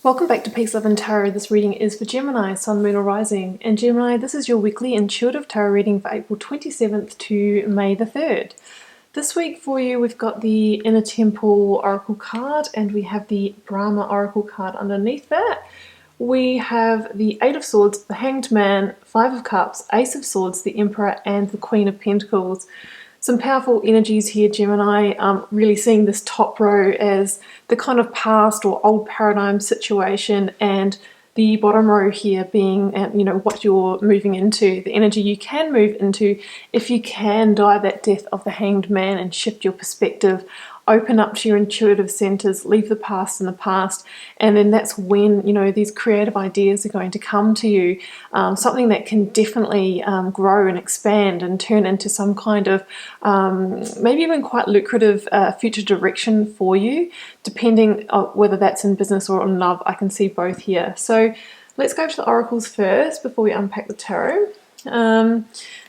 Welcome back to Peace, Love and Tarot. This reading is for Gemini, Sun, Moon or Rising. And Gemini, this is your weekly intuitive tarot reading for April 27th to May the 3rd. This week for you, we've got the Inner Temple Oracle card and we have the Brahma Oracle card underneath that. We have the Eight of Swords, the Hanged Man, Five of Cups, Ace of Swords, the Emperor and the Queen of Pentacles. Some powerful energies here, Gemini. Really seeing this top row as the kind of past or old paradigm situation, and the bottom row here being, what you're moving into, the energy you can move into if you can die that death of the Hanged Man and shift your perspective, open up to your intuitive centers, leave the past in the past, and then that's when, these creative ideas are going to come to you. Something that can definitely grow and expand and turn into some kind of maybe even quite lucrative future direction for you, depending on whether that's in business or in love. I can see both here. So let's go to the oracles first before we unpack the tarot.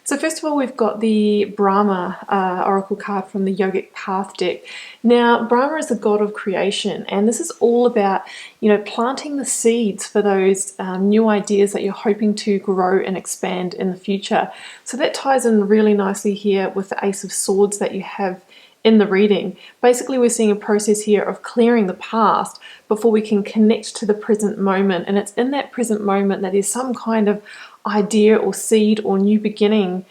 So first of all, we've got the Brahma oracle card from the Yogic Path deck. Now, Brahma is the god of creation, and this is all about, planting the seeds for those new ideas that you're hoping to grow and expand in the future. So that ties in really nicely here with the Ace of Swords that you have in the reading. Basically, we're seeing a process here of clearing the past before we can connect to the present moment, and it's in that present moment that there's some kind of idea or seed or new beginning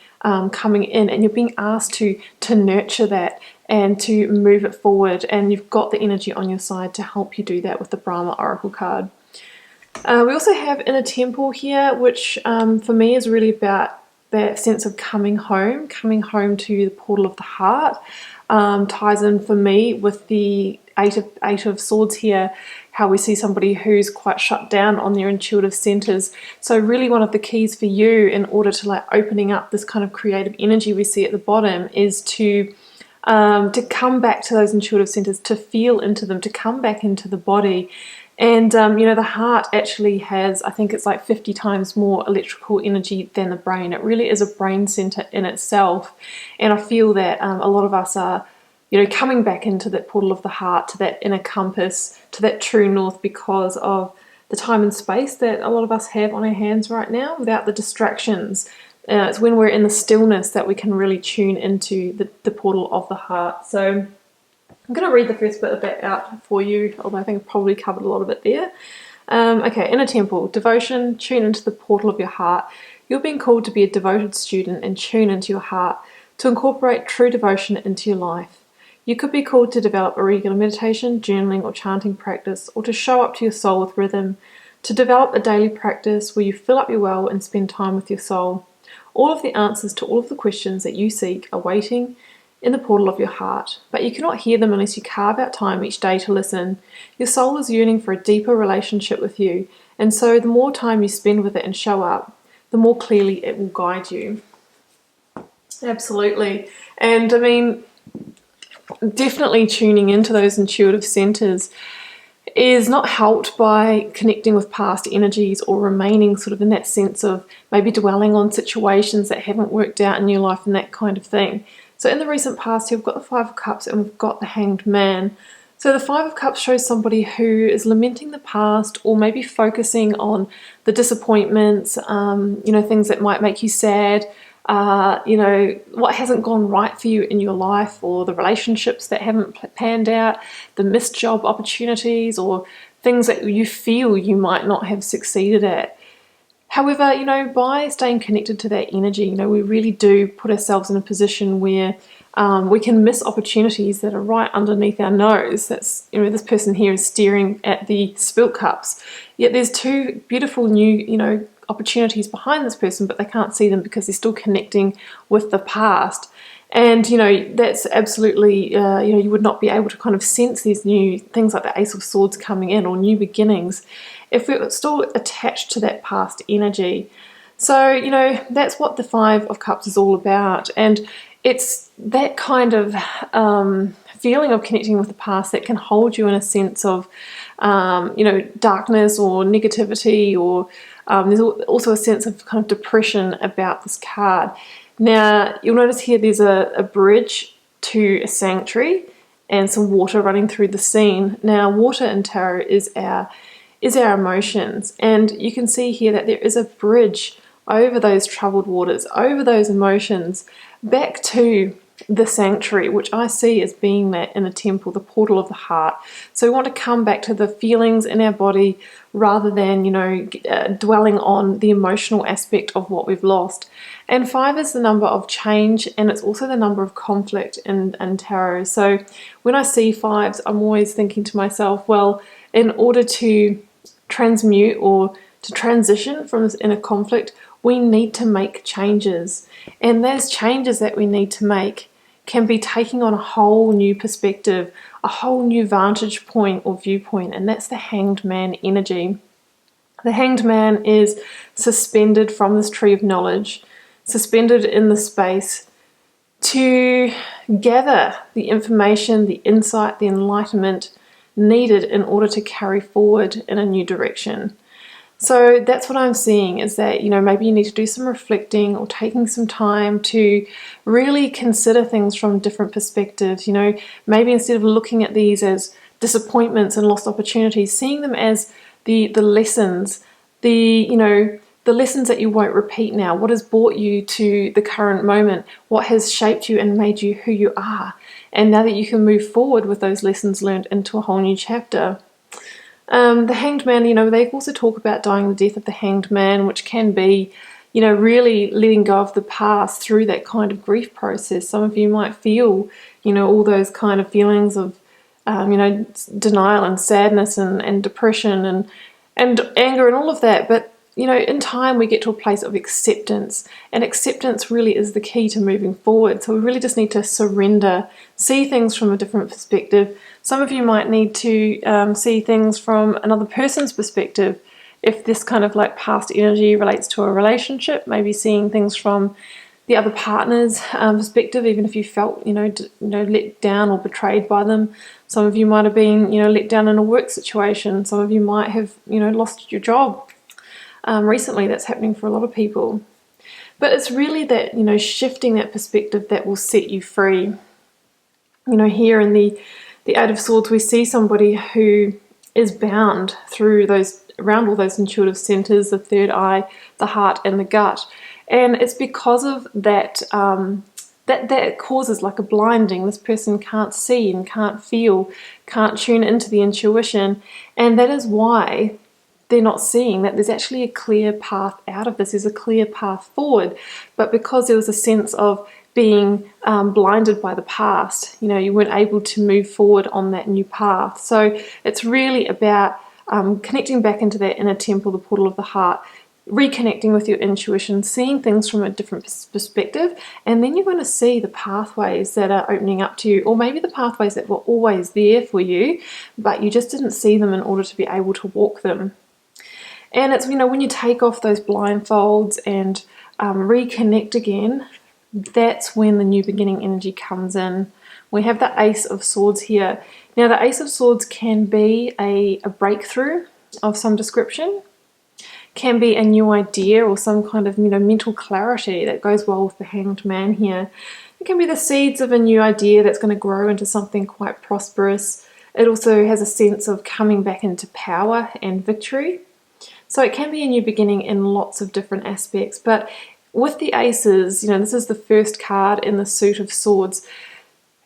coming in, and you're being asked to nurture that and to move it forward, and you've got the energy on your side to help you do that with the Brahma Oracle card. We also have Inner Temple here, which for me is really about that sense of coming home to the portal of the heart. Ties in for me with the Eight of Swords here, how we see somebody who's quite shut down on their intuitive centers. So really one of the keys for you in order to opening up this kind of creative energy we see at the bottom is to come back to those intuitive centers, to feel into them, to come back into the body. And the heart actually has, I think it's 50 times more electrical energy than the brain. It really is a brain center in itself. And I feel that a lot of us are coming back into that portal of the heart, to that inner compass, to that true north, because of the time and space that a lot of us have on our hands right now without the distractions. It's when we're in the stillness that we can really tune into the portal of the heart. So I'm going to read the first bit of that out for you, although I think I've probably covered a lot of it there. Okay, Inner Temple, devotion, tune into the portal of your heart. You're being called to be a devoted student and tune into your heart, to incorporate true devotion into your life. You could be called to develop a regular meditation, journaling or chanting practice, or to show up to your soul with rhythm, to develop a daily practice where you fill up your well and spend time with your soul. All of the answers to all of the questions that you seek are waiting in the portal of your heart, but you cannot hear them unless you carve out time each day to listen. Your soul is yearning for a deeper relationship with you, and so the more time you spend with it and show up, the more clearly it will guide you. Absolutely. And I mean, definitely tuning into those intuitive centers is not helped by connecting with past energies or remaining sort of in that sense of maybe dwelling on situations that haven't worked out in your life and that kind of thing. So in the recent past here, we've got the Five of Cups and we've got the Hanged Man. So the Five of Cups shows somebody who is lamenting the past, or maybe focusing on the disappointments, things that might make you sad, what hasn't gone right for you in your life, or the relationships that haven't panned out, the missed job opportunities, or things that you feel you might not have succeeded at. However, by staying connected to that energy, we really do put ourselves in a position where we can miss opportunities that are right underneath our nose. That's, this person here is staring at the spilt cups, yet there's two beautiful new, opportunities behind this person, but they can't see them because they're still connecting with the past. And that's absolutely you would not be able to kind of sense these new things like the Ace of Swords coming in, or new beginnings, if we're still attached to that past energy. So that's what the Five of Cups is all about, and it's that kind of feeling of connecting with the past that can hold you in a sense of darkness or negativity, or there's also a sense of kind of depression about this card. Now, you'll notice here there's a bridge to a sanctuary and some water running through the scene. Now, water in tarot is our is our emotions. And you can see here that there is a bridge over those troubled waters, over those emotions, back to the sanctuary, which I see as being that inner temple, the portal of the heart. So we want to come back to the feelings in our body rather than, dwelling on the emotional aspect of what we've lost. And 5 is the number of change, and it's also the number of conflict in tarot. So when I see 5s, I'm always thinking to myself, well, in order to transmute or to transition from this inner conflict, we need to make changes. And those changes that we need to make can be taking on a whole new perspective, a whole new vantage point or viewpoint, and that's the Hanged Man energy. The Hanged Man is suspended from this tree of knowledge, suspended in the space to gather the information, the insight, the enlightenment needed in order to carry forward in a new direction. So that's what I'm seeing, is that, maybe you need to do some reflecting or taking some time to really consider things from different perspectives. Maybe instead of looking at these as disappointments and lost opportunities, seeing them as the lessons, the lessons that you won't repeat now, what has brought you to the current moment, what has shaped you and made you who you are. And now that you can move forward with those lessons learned into a whole new chapter. The Hanged Man, they also talk about dying the death of the Hanged Man, which can be, really letting go of the past through that kind of grief process. Some of you might feel, all those kind of feelings of, denial and sadness and depression and anger and all of that. But, in time we get to a place of acceptance, and acceptance really is the key to moving forward. So we really just need to surrender, see things from a different perspective. Some of you might need to see things from another person's perspective. If this kind of like past energy relates to a relationship, maybe seeing things from the other partner's perspective, even if you felt, let down or betrayed by them. Some of you might have been, let down in a work situation. Some of you might have, lost your job. Recently, that's happening for a lot of people. But it's really that, shifting that perspective that will set you free. Here in the Eight of Swords, we see somebody who is bound around all those intuitive centers, the third eye, the heart, and the gut. And it's because of that, that causes like a blinding. This person can't see and can't feel, can't tune into the intuition. And that is why they're not seeing that there's actually a clear path out of this. There's a clear path forward. But because there was a sense of being blinded by the past, you weren't able to move forward on that new path. So it's really about connecting back into that inner temple, the portal of the heart, reconnecting with your intuition, seeing things from a different perspective, and then you're going to see the pathways that are opening up to you, or maybe the pathways that were always there for you, but you just didn't see them in order to be able to walk them. And it's, when you take off those blindfolds and reconnect again, that's when the new beginning energy comes in. We have the Ace of Swords here. Now, the Ace of Swords can be a breakthrough of some description, can be a new idea or some kind of, mental clarity that goes well with the Hanged Man here. It can be the seeds of a new idea that's going to grow into something quite prosperous. It also has a sense of coming back into power and victory. So it can be a new beginning in lots of different aspects. But with the aces, this is the first card in the suit of swords.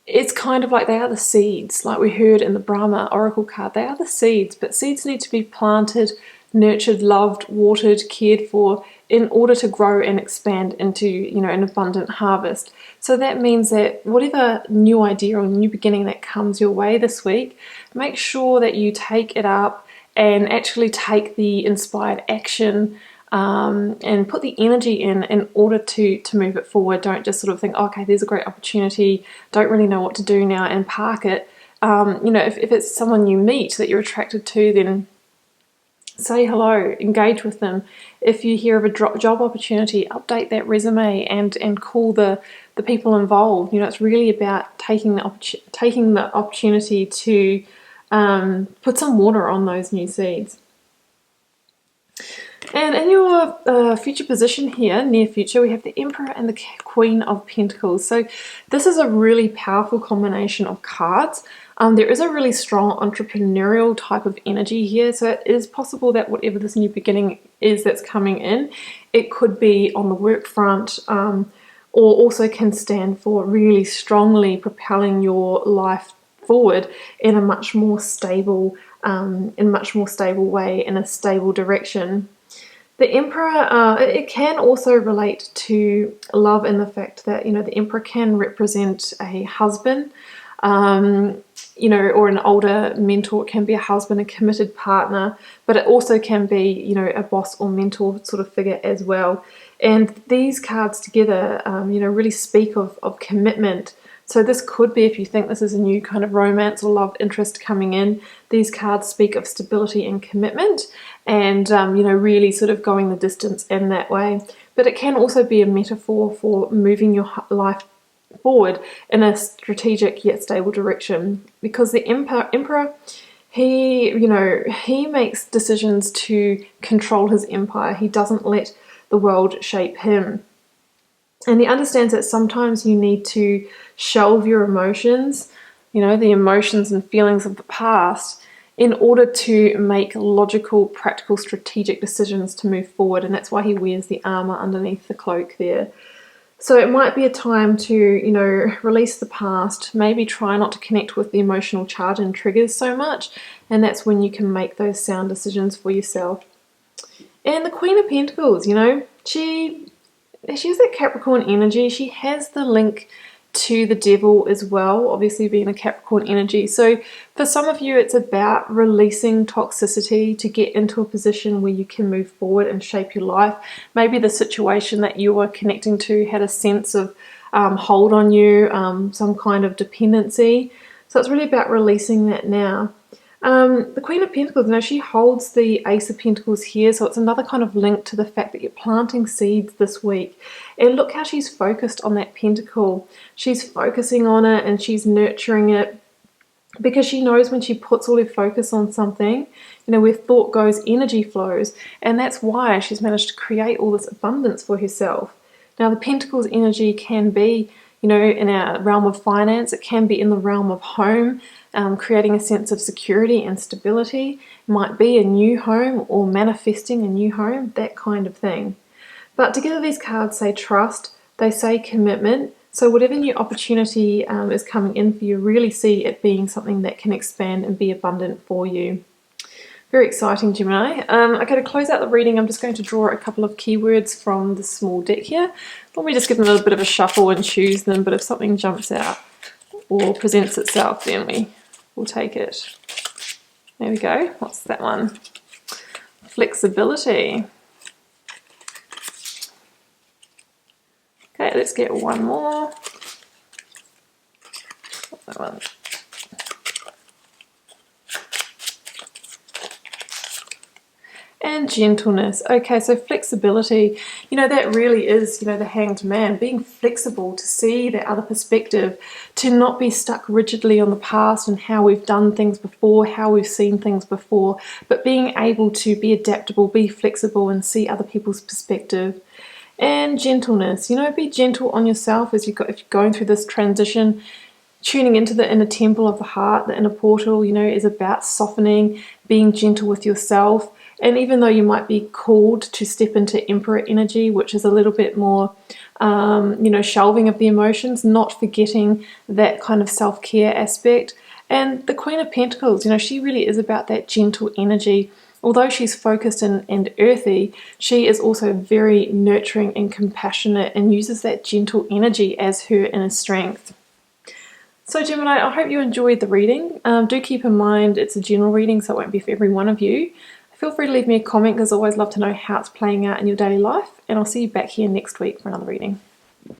It's kind of like they are the seeds, like we heard in the Brahma Oracle card. They are the seeds, but seeds need to be planted, nurtured, loved, watered, cared for in order to grow and expand into, an abundant harvest. So that means that whatever new idea or new beginning that comes your way this week, make sure that you take it up and actually take the inspired action and put the energy in order to move it forward. Don't just sort of think, okay, there's a great opportunity, don't really know what to do now, and park it. If it's someone you meet that you're attracted to, then say hello, engage with them. If you hear of a job opportunity, update that resume and call the people involved. It's really about taking the opportunity to put some water on those new seeds. And in your future position here, near future, we have the Emperor and the Queen of Pentacles. So this is a really powerful combination of cards. There is a really strong entrepreneurial type of energy here, so it is possible that whatever this new beginning is that's coming in, it could be on the work front, or also can stand for really strongly propelling your life forward in a much more stable, way, in a stable direction. The Emperor, it can also relate to love in the fact that, the Emperor can represent a husband, or an older mentor. It can be a husband, a committed partner, but it also can be, a boss or mentor sort of figure as well. And these cards together, really speak of commitment. So this could be, if you think this is a new kind of romance or love interest coming in, these cards speak of stability and commitment and, really sort of going the distance in that way. But it can also be a metaphor for moving your life forward in a strategic yet stable direction, because the Emperor, he makes decisions to control his empire. He doesn't let the world shape him. And he understands that sometimes you need to shelve your emotions, the emotions and feelings of the past, in order to make logical, practical, strategic decisions to move forward. And that's why he wears the armor underneath the cloak there. So it might be a time to, release the past, maybe try not to connect with the emotional charge and triggers so much, and that's when you can make those sound decisions for yourself. And the Queen of Pentacles, she has that Capricorn energy. She has the link to the devil as well, obviously being a Capricorn energy. So for some of you, it's about releasing toxicity to get into a position where you can move forward and shape your life. Maybe the situation that you were connecting to had a sense of hold on you, some kind of dependency. So it's really about releasing that now. The Queen of Pentacles, she holds the Ace of Pentacles here, so it's another kind of link to the fact that you're planting seeds this week. And look how she's focused on that pentacle. She's focusing on it and she's nurturing it, because she knows when she puts all her focus on something, where thought goes, energy flows, and that's why she's managed to create all this abundance for herself. Now, the Pentacles energy can be, in our realm of finance. It can be in the realm of home, creating a sense of security and stability. It might be a new home or manifesting a new home, that kind of thing. But together these cards say trust, they say commitment. So whatever new opportunity is coming in for you, really see it being something that can expand and be abundant for you. Very exciting, Gemini. Okay, to close out the reading, I'm just going to draw a couple of keywords from the small deck here. Let me just give them a little bit of a shuffle and choose them, but if something jumps out or presents itself, then we'll take it. There we go. What's that one? Flexibility. Okay, let's get one more. What's that one? And gentleness. Okay, so flexibility, that really is, the Hanged Man, being flexible to see the other perspective, to not be stuck rigidly on the past and how we've done things before, how we've seen things before, but being able to be adaptable, be flexible and see other people's perspective. And gentleness, be gentle on yourself if you're going through this transition. Tuning into the inner temple of the heart, the inner portal, is about softening, being gentle with yourself. And even though you might be called to step into Emperor energy, which is a little bit more, shelving of the emotions, not forgetting that kind of self-care aspect. And the Queen of Pentacles, she really is about that gentle energy. Although she's focused and earthy, she is also very nurturing and compassionate and uses that gentle energy as her inner strength. So Gemini, I hope you enjoyed the reading. Do keep in mind it's a general reading, so it won't be for every one of you. Feel free to leave me a comment, because I always love to know how it's playing out in your daily life, and I'll see you back here next week for another reading.